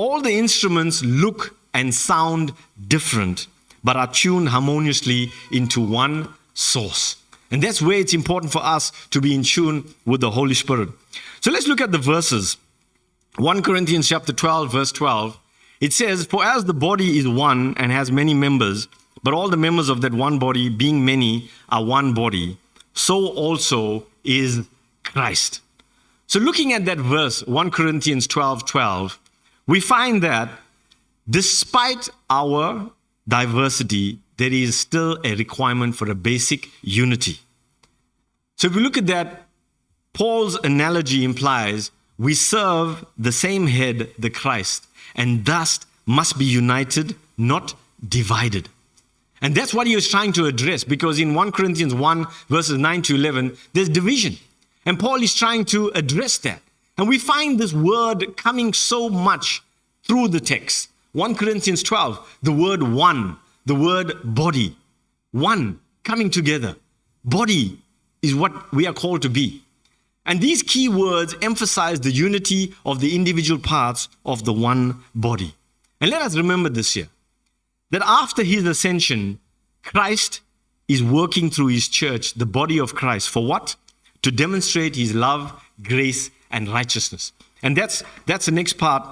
All the instruments look and sound different, but are tuned harmoniously into one source. And that's where it's important for us to be in tune with the Holy Spirit. So let's look at the verses. 1 Corinthians chapter 12, verse 12. It says, "For as the body is one and has many members, but all the members of that one body, being many, are one body, so also is Christ." So looking at that verse, 1 Corinthians 12, 12, we find that despite our diversity, there is still a requirement for a basic unity. So if we look at that, Paul's analogy implies we serve the same head, the Christ, and thus must be united, not divided. And that's what he was trying to address, because in 1 Corinthians 1, verses 9 to 11, there's division. And Paul is trying to address that. And we find this word coming so much through the text. 1 Corinthians 12, the word one, the word body. One, coming together. Body is what we are called to be. And these key words emphasize the unity of the individual parts of the one body. And let us remember this here, that after his ascension, Christ is working through his church, the body of Christ, for what? To demonstrate his love, grace, and righteousness. And that's the next part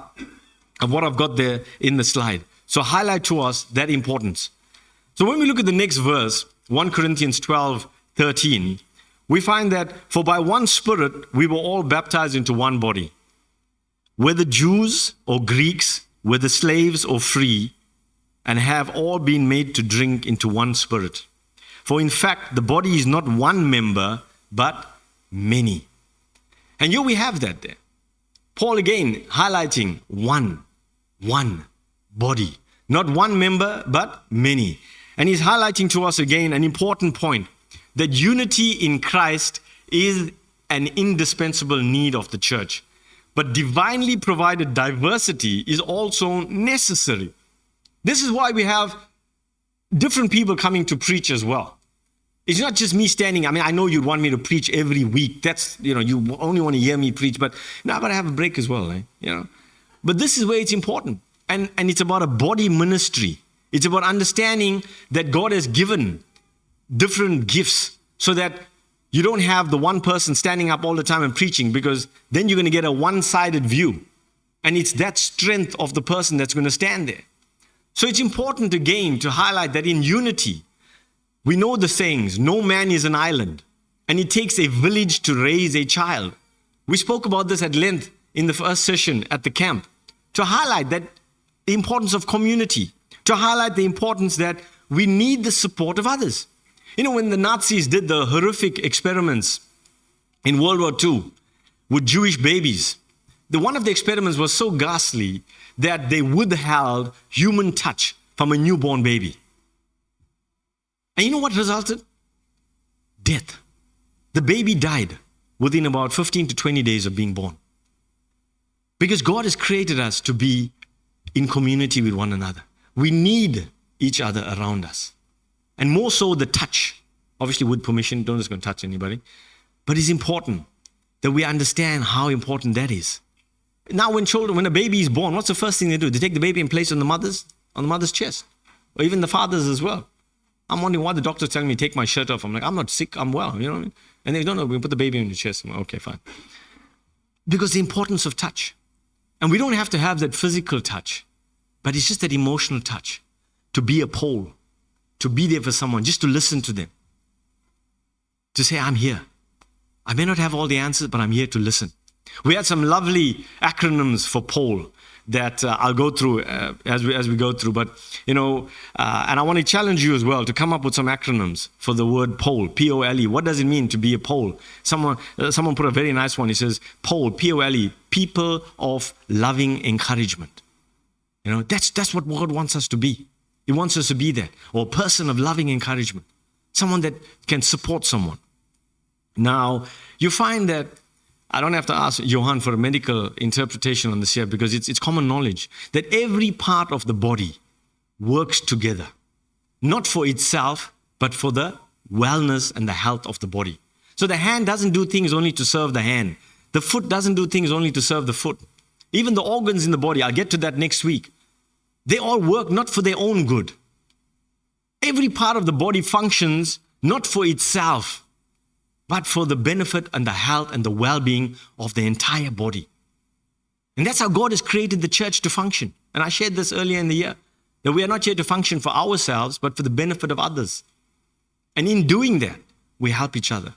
of what I've got there in the slide. So highlight to us that importance. So when we look at the next verse, 1 Corinthians 12, 13, we find that, "For by one Spirit we were all baptized into one body, whether Jews or Greeks, whether slaves or free, and have all been made to drink into one Spirit. For in fact, the body is not one member, but many." And here we have that there. Paul again highlighting one body. Not one member, but many. And he's highlighting to us again an important point, that unity in Christ is an indispensable need of the church. But divinely provided diversity is also necessary. This is why we have different people coming to preach as well. It's not just me standing. I mean, I know you'd want me to preach every week. That's, you only want to hear me preach, but now I've got to have a break as well, But this is where it's important. And it's about a body ministry. It's about understanding that God has given different gifts so that you don't have the one person standing up all the time and preaching, because then you're going to get a one-sided view. And it's that strength of the person that's going to stand there. So it's important again to highlight that in unity, we know the sayings, no man is an island, and it takes a village to raise a child. We spoke about this at length in the first session at the camp, to highlight that the importance of community, to highlight the importance that we need the support of others. When the Nazis did the horrific experiments in World War II with Jewish babies, one of the experiments was so ghastly that they withheld human touch from a newborn baby. And you know what resulted? Death. The baby died within about 15 to 20 days of being born. Because God has created us to be in community with one another. We need each other around us. And more so the touch. Obviously with permission, don't just go and touch anybody. But it's important that we understand how important that is. Now when a baby is born, what's the first thing they do? They take the baby and place it on the mother's chest. Or even the father's as well. I'm wondering why the doctor's telling me to take my shirt off. I'm like, I'm not sick, I'm well, you know what I mean? And they don't know, we put the baby on your chest. I'm like, okay, fine. Because the importance of touch. And we don't have to have that physical touch, but it's just that emotional touch. To be a pole, to be there for someone, just to listen to them. To say, I'm here. I may not have all the answers, but I'm here to listen. We had some lovely acronyms for pole that I'll go through as we go through. But, and I want to challenge you as well to come up with some acronyms for the word pole, P-O-L-E. What does it mean to be a pole? Someone put a very nice one. He says, pole, P-O-L-E, people of loving encouragement. That's what God wants us to be. He wants us to be that, or a person of loving encouragement, someone that can support someone. Now, you find that I don't have to ask Johan for a medical interpretation on this here, because it's common knowledge that every part of the body works together, not for itself, but for the wellness and the health of the body. So the hand doesn't do things only to serve the hand. The foot doesn't do things only to serve the foot. even the organs in the body, I'll get to that next week, they all work not for their own good. Every part of the body functions not for itself, but for the benefit and the health and the well-being of the entire body. And that's how God has created the church to function. And I shared this earlier in the year, that we are not here to function for ourselves, but for the benefit of others. And in doing that, we help each other.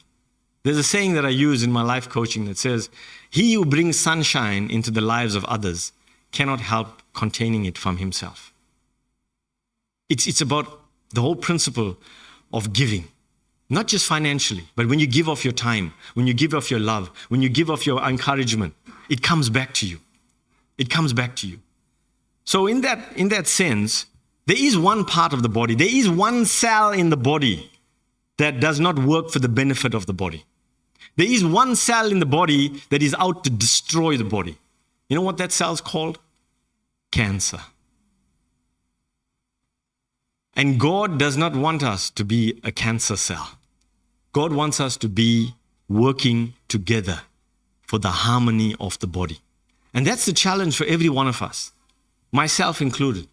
There's a saying that I use in my life coaching that says, he who brings sunshine into the lives of others cannot help containing it from himself. It's about the whole principle of giving, not just financially, but when you give of your time, when you give of your love, when you give of your encouragement, it comes back to you. It comes back to you. So in that sense, there is one part of the body, there is one cell in the body that does not work for the benefit of the body. There is one cell in the body that is out to destroy the body. You know what that cell is called? Cancer. And God does not want us to be a cancer cell. God wants us to be working together for the harmony of the body. And that's the challenge for every one of us, myself included.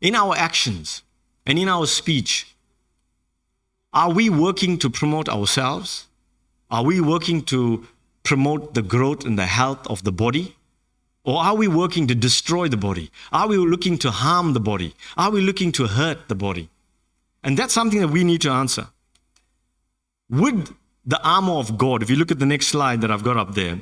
In our actions and in our speech, are we working to promote ourselves? Are we working to promote the growth and the health of the body? Or are we working to destroy the body? Are we looking to harm the body? Are we looking to hurt the body? And that's something that we need to answer. Would the armor of God, if you look at the next slide that I've got up there,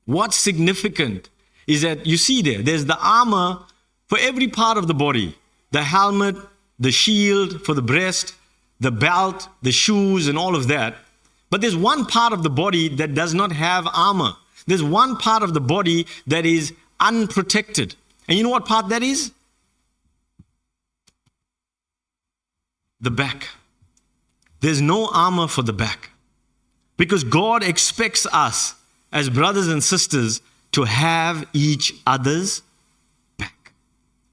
what's significant is that you see there's the armor for every part of the body. The helmet, the shield for the breast, the belt, the shoes, and all of that. But there's one part of the body that does not have armor. There's one part of the body that is unprotected. And you know what part that is? The back. There's no armor for the back. Because God expects us as brothers and sisters to have each other's back.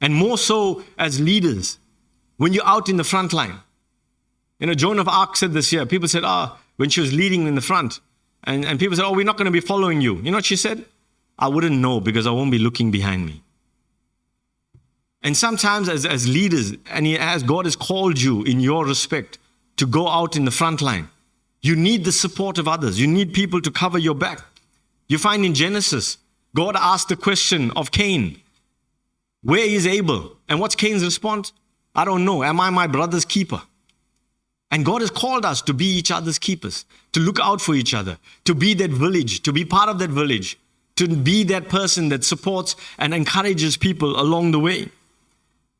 And more so as leaders, when you're out in the front line. You know, Joan of Arc said this year. People said, when she was leading in the front, and people said, we're not going to be following you. You know what she said? I wouldn't know because I won't be looking behind me. And sometimes as leaders, and as God has called you in your respect to go out in the front line, you need the support of others. You need people to cover your back. You find in Genesis, God asked the question of Cain, where is Abel? And what's Cain's response? I don't know. Am I my brother's keeper? And God has called us to be each other's keepers, to look out for each other, to be that village, to be part of that village, to be that person that supports and encourages people along the way.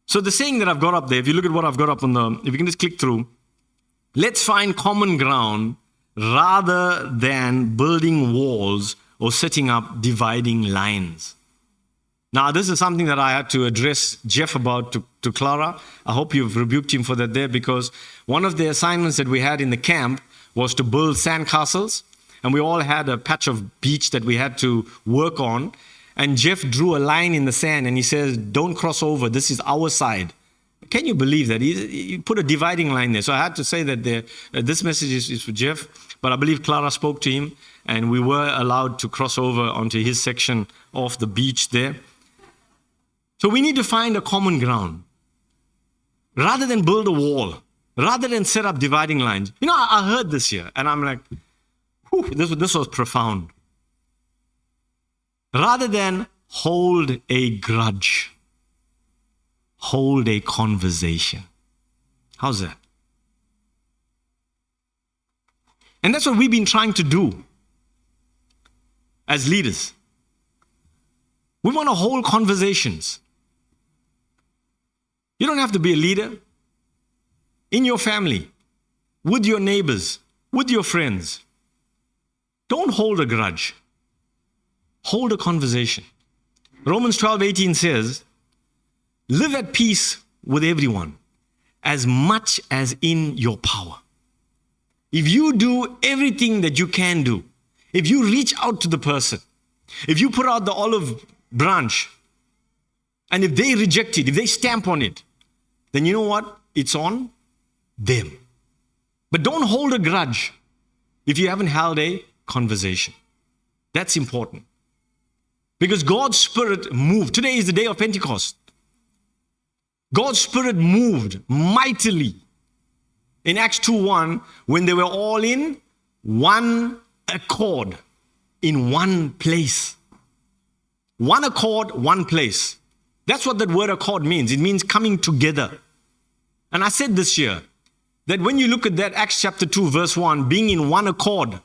So the saying that I've got up there, if you look at what I've got up if you can just click through, let's find common ground rather than building walls or setting up dividing lines. Now, this is something that I had to address Jeff about to Clara. I hope you've rebuked him for that there, because one of the assignments that we had in the camp was to build sandcastles, and we all had a patch of beach that we had to work on. And Jeff drew a line in the sand and he says, don't cross over, this is our side. Can you believe that? He put a dividing line there. So I had to say that this message is for Jeff, but I believe Clara spoke to him and we were allowed to cross over onto his section of the beach there. So we need to find a common ground. Rather than build a wall, rather than set up dividing lines. You know, I heard this here and I'm like, this was profound. Rather than hold a grudge, hold a conversation. How's that? And that's what we've been trying to do as leaders. We want to hold conversations. You don't have to be a leader. In your family, with your neighbors, with your friends. Don't hold a grudge. Hold a conversation. Romans 12:18 says, live at peace with everyone as much as in your power. If you do everything that you can do, if you reach out to the person, if you put out the olive branch, and if they reject it, if they stamp on it, then you know what? It's on them. But don't hold a grudge if you haven't held a conversation. That's important. Because God's Spirit moved. Today is the day of Pentecost. God's Spirit moved mightily in Acts 2:1 when they were all in one accord, in one place. One accord, one place. That's what that word accord means. It means coming together. And I said this year that when you look at that Acts chapter 2 verse 1, being in one accord,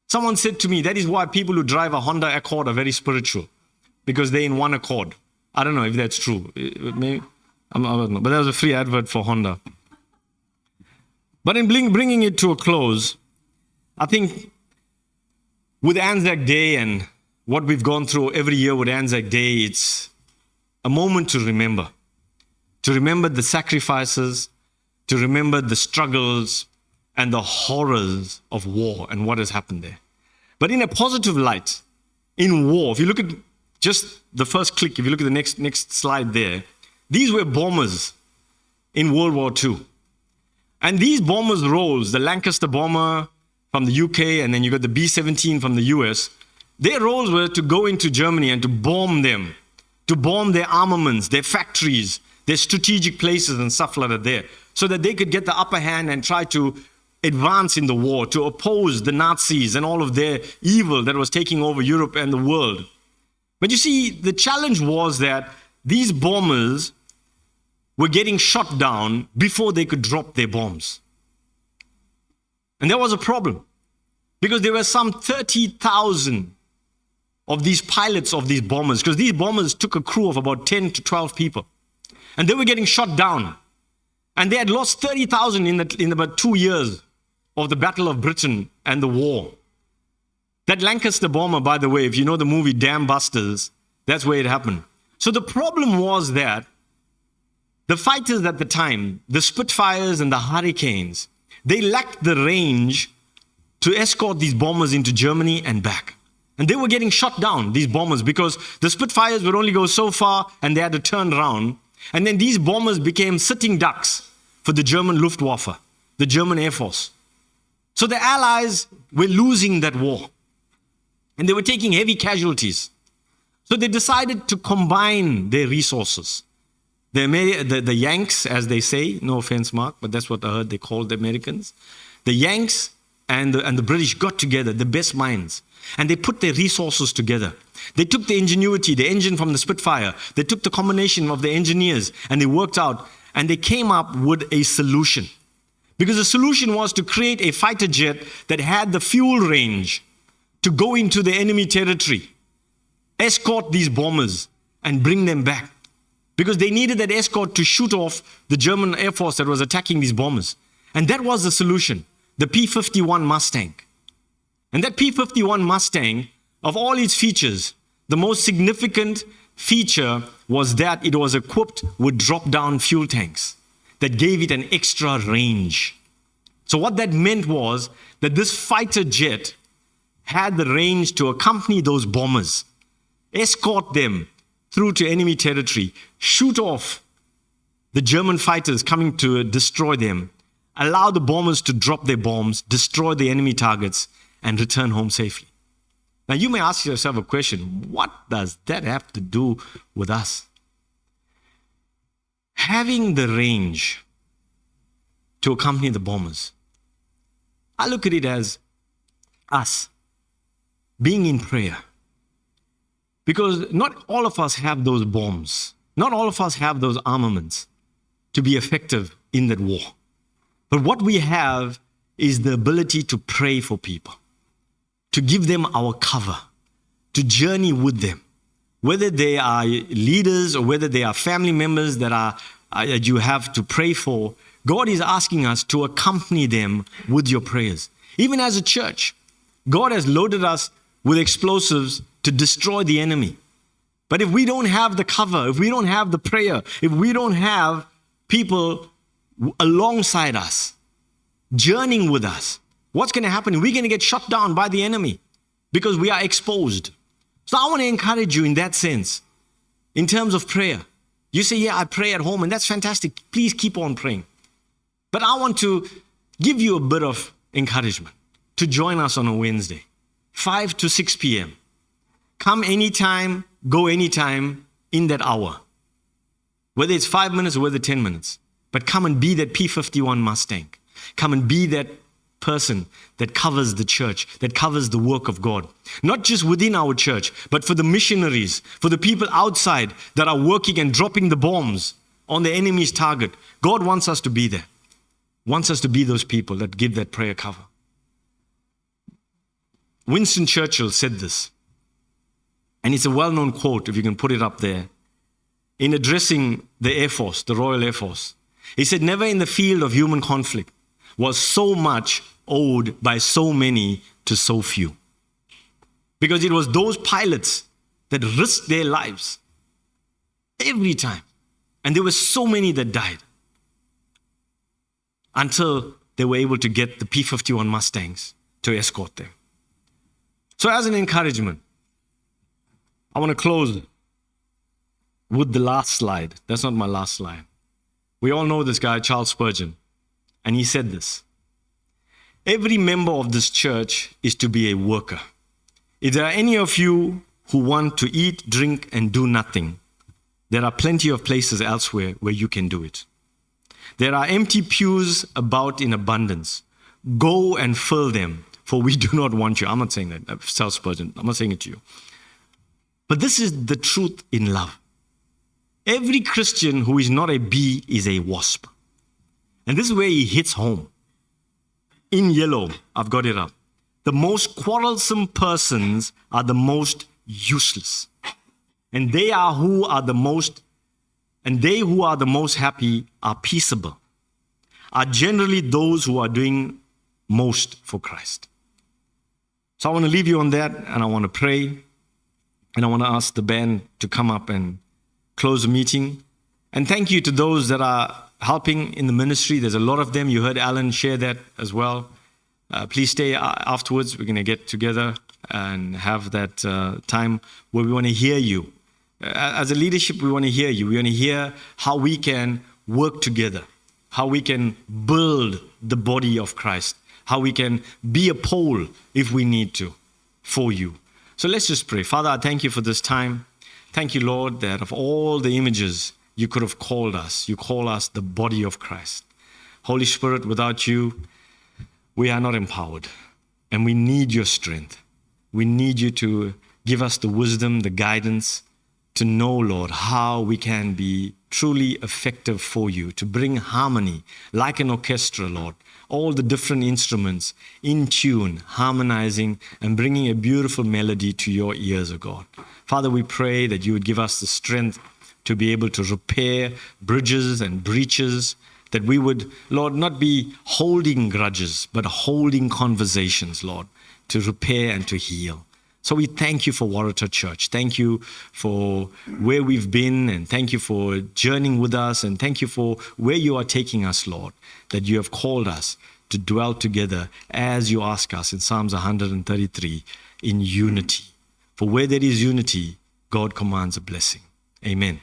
someone said to me, that is why people who drive a Honda Accord are very spiritual, because they're in one accord. I don't know if that's true. Maybe, I don't know. But that was a free advert for Honda. But in bringing it to a close, I think with Anzac Day and what we've gone through every year with Anzac Day, it's a moment to remember the sacrifices, to remember the struggles and the horrors of war and what has happened there. But in a positive light, in war, if you look at just the first click, if you look at the next slide there, these were bombers in World War II. And these bombers' roles, the Lancaster bomber from the UK, and then you got the B-17 from the US, their roles were to go into Germany and to bomb them, to bomb their armaments, their factories, their strategic places and stuff like that there, so that they could get the upper hand and try to advance in the war, to oppose the Nazis and all of their evil that was taking over Europe and the world. But you see, the challenge was that these bombers were getting shot down before they could drop their bombs. And there was a problem, because there were some 30,000 of these pilots of these bombers, because these bombers took a crew of about 10 to 12 people. And they were getting shot down. And they had lost 30,000 in about 2 years of the Battle of Britain and the war. That Lancaster bomber, by the way, if you know the movie Dam Busters, that's where it happened. So the problem was that the fighters at the time, the Spitfires and the Hurricanes, they lacked the range to escort these bombers into Germany and back. And they were getting shot down, these bombers, because the Spitfires would only go so far and they had to turn around. And then these bombers became sitting ducks for the German Luftwaffe, the German Air Force. So the Allies were losing that war. And they were taking heavy casualties. So they decided to combine their resources. The Yanks, as they say, no offense, Mark, but that's what I heard they called the Americans. The Yanks and the British got together, the best minds, and they put their resources together. They took the ingenuity, the engine from the Spitfire, they took the combination of the engineers, and they worked out, and they came up with a solution. Because the solution was to create a fighter jet that had the fuel range to go into the enemy territory, escort these bombers, and bring them back. Because they needed that escort to shoot off the German Air Force that was attacking these bombers. And that was the solution, the P-51 Mustang. And that P-51 Mustang, of all its features, the most significant feature was that it was equipped with drop-down fuel tanks that gave it an extra range. So what that meant was that this fighter jet had the range to accompany those bombers, escort them through to enemy territory, shoot off the German fighters coming to destroy them, allow the bombers to drop their bombs, destroy the enemy targets, and return home safely. Now you may ask yourself a question, what does that have to do with us? Having the range to accompany the bombers, I look at it as us being in prayer. Because not all of us have those bombs. Not all of us have those armaments to be effective in that war. But what we have is the ability to pray for people, to give them our cover, to journey with them. Whether they are leaders or whether they are family members that you have to pray for, God is asking us to accompany them with your prayers. Even as a church, God has loaded us with explosives to destroy the enemy. But if we don't have the cover, if we don't have the prayer, if we don't have people alongside us, journeying with us, what's going to happen? We're going to get shut down by the enemy because we are exposed. So I want to encourage you in that sense, in terms of prayer. You say, yeah, I pray at home, and that's fantastic. Please keep on praying. But I want to give you a bit of encouragement to join us on a Wednesday, 5 to 6 p.m. Come anytime go anytime in that hour. Whether it's 5 minutes or whether 10 minutes. But come and be that P51 Mustang. Come and be that person that covers the church, that covers the work of God. Not just within our church, but for the missionaries, for the people outside that are working and dropping the bombs on the enemy's target. God wants us to be there. Wants us to be those people that give that prayer cover. Winston Churchill said this, and it's a well-known quote, if you can put it up there, in addressing the Air Force, the Royal Air Force. He said, never in the field of human conflict was so much owed by so many to so few. Because it was those pilots that risked their lives every time. And there were so many that died until they were able to get the P-51 Mustangs to escort them. So as an encouragement, I want to close with the last slide. That's not my last slide. We all know this guy, Charles Spurgeon, and he said this: every member of this church is to be a worker. If there are any of you who want to eat, drink, and do nothing, there are plenty of places elsewhere where you can do it. There are empty pews about in abundance. Go and fill them, for we do not want you. I'm not saying that, Charles Spurgeon. I'm not saying it to you. But this is the truth in love. Every Christian who is not a bee is a wasp. And this is where he hits home. In yellow, I've got it up. The most quarrelsome persons are the most useless. And they who are the most happy are peaceable, are generally those who are doing most for Christ. So I want to leave you on that, and I want to pray, and I want to ask the band to come up and close the meeting. And thank you to those that are helping in the ministry. There's a lot of them. You heard Alan share that as well. Please stay afterwards. We're going to get together and have that time where we want to hear you. As a leadership, we want to hear you. We want to hear how we can work together, how we can build the body of Christ, how we can be a pole if we need to for you. So let's just pray. Father, I thank you for this time. Thank you, Lord, that of all the images you could have called us, you call us the body of Christ. Holy Spirit, without you, we are not empowered, and we need your strength. We need you to give us the wisdom, the guidance to know, Lord, how we can be truly effective for you, to bring harmony like an orchestra, Lord. All the different instruments in tune, harmonizing and bringing a beautiful melody to your ears, O God. Father, we pray that you would give us the strength to be able to repair bridges and breaches, that we would, Lord, not be holding grudges, but holding conversations, Lord, to repair and to heal. So we thank you for Waratah Church. Thank you for where we've been, and thank you for journeying with us, and thank you for where you are taking us, Lord, that you have called us to dwell together as you ask us in Psalms 133 in unity. For where there is unity, God commands a blessing. Amen.